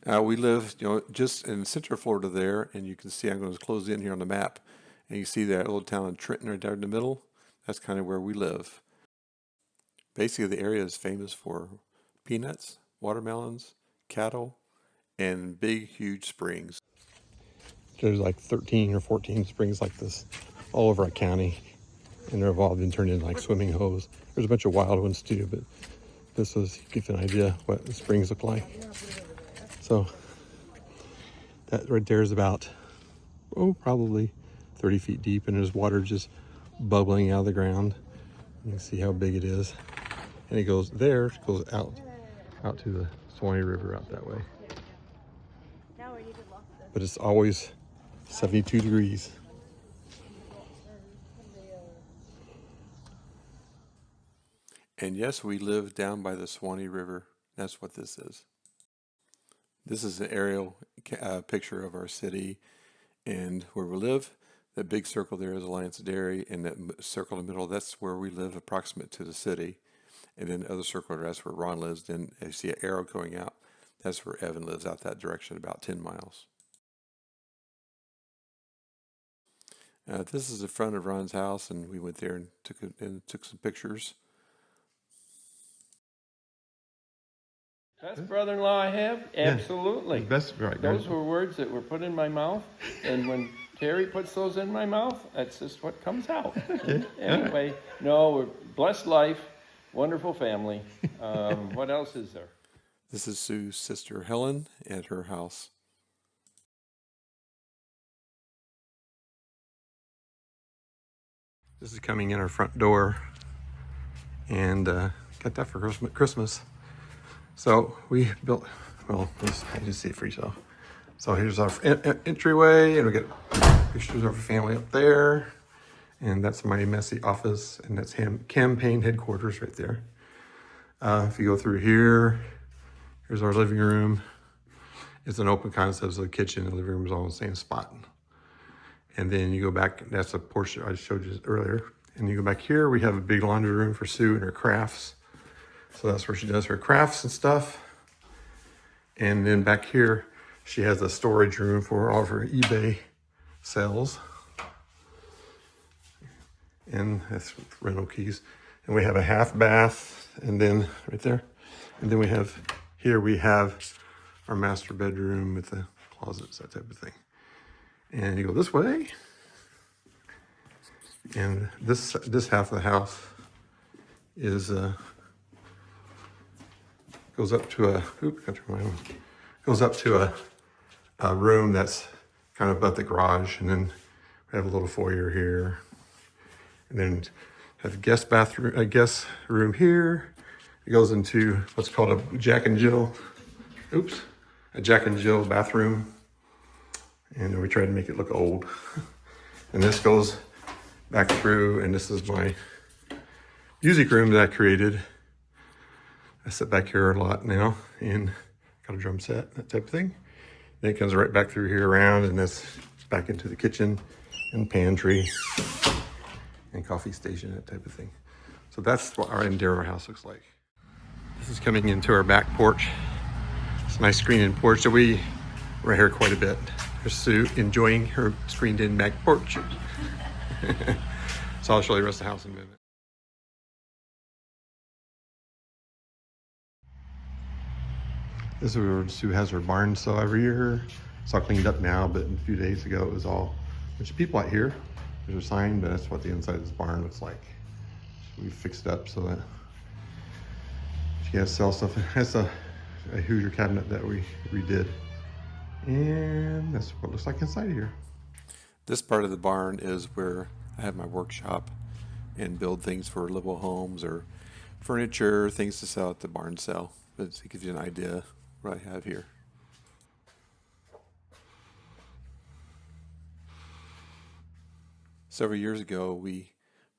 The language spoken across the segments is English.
We live, just in Central Florida there, and you can see I'm going to close in here on the map, and you see that little town of Trenton right there in the middle. That's kind of where we live. Basically, the area is famous for peanuts, watermelons, cattle, and big, huge springs. There's like 13 or 14 springs like this all over our county, and they're all been turned into like swimming holes. There's a bunch of wild ones too, but this was give you an idea what the springs look like. So that right there is about, probably 30 feet deep, and there's water just bubbling out of the ground. You can see how big it is. And it goes out to the Swanee River out that way. But it's always 72 degrees. And yes, we live down by the Swanee River. That's what this is. This is an aerial picture of our city and where we live. That big circle there is Alliance Dairy, and that circle in the middle, that's where we live approximate to the city. And then the other circle, that's where Ron lives. Then you see an arrow going out. That's where Evan lives, out that direction, about 10 miles. This is the front of Ron's house, and we went there and took some pictures. Best brother-in-law I have? Absolutely. Yeah, best, right. Those were words that were put in my mouth, and when Terry puts those in my mouth, that's just what comes out. Anyway, no, we're blessed life, wonderful family. What else is there? This is Sue's sister Helen at her house. This is coming in our front door, and got that for Christmas. So we built, well, I just see it for yourself. So here's our entryway, and we get pictures of our family up there. And that's my messy office, and that's campaign headquarters right there. If you go through here, here's our living room. It's an open concept, so the kitchen and the living room is all in the same spot. And then you go back, that's a portion I showed you earlier. And you go back here, we have a big laundry room for Sue and her crafts. So that's where she does her crafts and stuff. And then back here, she has a storage room for all of her eBay sales. And that's rental keys. And we have a half bath, and then right there. And then we have our master bedroom with the closets, that type of thing. And you go this way. And this half of the house is goes up to a room that's kind of above the garage, and then we have a little foyer here, and then have a guest room here. It goes into what's called a Jack and Jill bathroom, and we try to make it look old. And this goes back through, and this is my music room that I created. I sit back here a lot now, and got a drum set, that type of thing. Then it comes right back through here around, and that's back into the kitchen and pantry and coffee station, that type of thing. So that's what our interior house looks like. This is coming into our back porch. It's a nice screened-in porch, so we're here quite a bit. There's Sue enjoying her screened-in back porch. So I'll show you the rest of the house in a minute. This is where Sue has her barn sale every year. It's all cleaned up now, but a few days ago it was all a bunch of people out here. There's a sign, but that's what the inside of this barn looks like. We fixed it up so that she can sell stuff. It has a Hoosier cabinet that we redid. And that's what it looks like inside of here. This part of the barn is where I have my workshop and build things for livable homes or furniture, things to sell at the barn sale. But it gives you an idea what I have here. Several years ago, we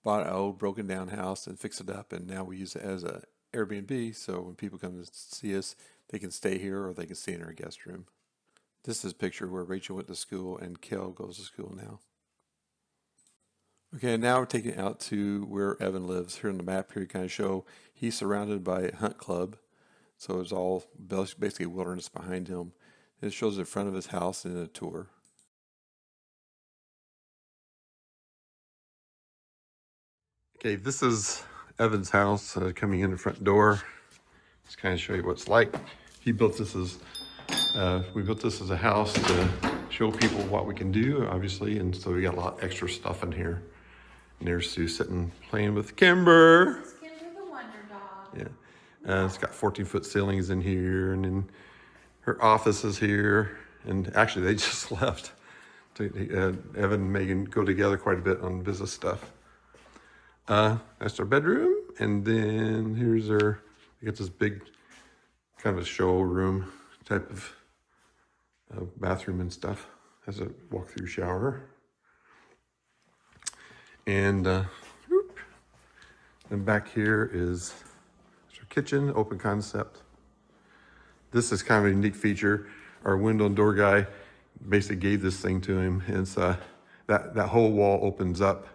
bought an old broken down house and fixed it up, and now we use it as a Airbnb, so when people come to see us, they can stay here or they can stay in our guest room. This is a picture where Rachel went to school and Kel goes to school now. Okay, now we're taking it out to where Evan lives. Here on the map here, you kind of show he's surrounded by a hunt club. So it's all basically wilderness behind him. It shows the front of his house in a tour. Okay, this is Evan's house coming in the front door. Just kind of show you what it's like. He built this as, we built this as a house to show people what we can do, obviously. And so we got a lot of extra stuff in here. And there's Sue sitting playing with Kimber. This is Kimber the Wonder Dog. Yeah. It's got 14-foot ceilings in here. And then her office is here. And actually, they just left. Evan and Megan go together quite a bit on business stuff. That's our bedroom. And then here's our, we got this big kind of a showroom type of bathroom and stuff. Has a walk-through shower. And then back here is our kitchen, open concept. This is kind of a unique feature. Our window and door guy basically gave this thing to him. It's that whole wall opens up.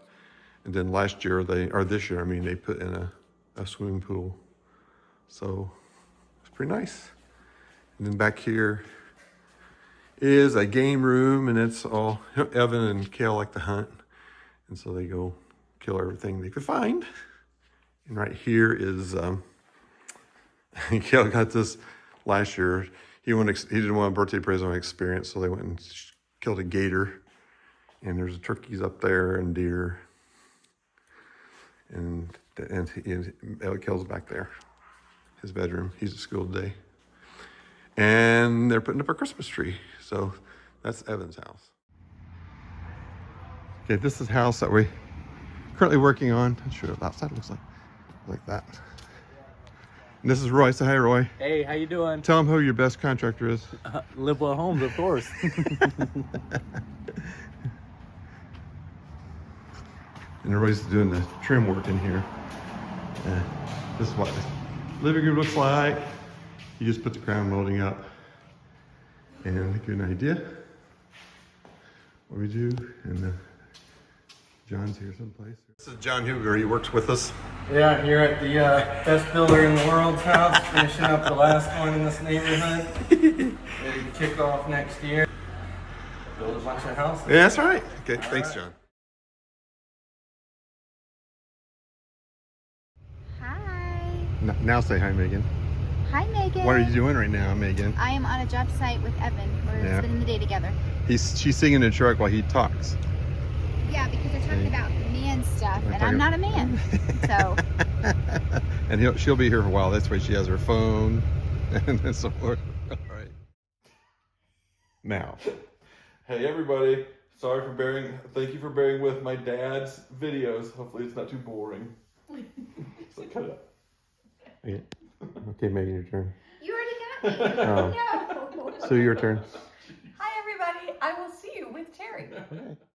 And then last year, this year, they put in a swimming pool. So it's pretty nice. And then back here is a game room, and it's all, Evan and Kale like to hunt. And so they go kill everything they could find. And right here is, Kale got this last year. He didn't want a birthday present experience, so they went and killed a gator. And there's turkeys up there and deer. And Kale's back there, his bedroom. He's at school today. And they're putting up a Christmas tree. So that's Evan's house. Okay, this is the house that we're currently working on. I'll show you what outside looks like that. And this is Roy. Say hi, Roy. Hey, how you doing? Tell him who your best contractor is. Livewell Homes, of course. And everybody's doing the trim work in here. This is what the living room looks like. You just put the crown molding up. And to give you an idea what we do. And John's here someplace. This is John Huger. He works with us. Yeah, here at the best builder in the world's house, finishing up the last one in this neighborhood. Ready to kick off next year. Build a bunch of houses. Yeah, that's right. Okay, thanks, John. Now say hi, Megan. Hi, Megan. What are you doing right now, Megan? I am on a job site with Evan. We're spending the day together. She's singing in the truck while he talks. Yeah, because they're talking about man stuff, and I'm not a man. So. And she'll be here for a while. That's why she has her phone and so forth. All right. Now. Hey everybody, thank you for bearing with my dad's videos. Hopefully it's not too boring. So cut it out. Okay, Megan, your turn. You already got me. No. Sue, your turn. Hi, everybody. I will see you with Terry. Okay.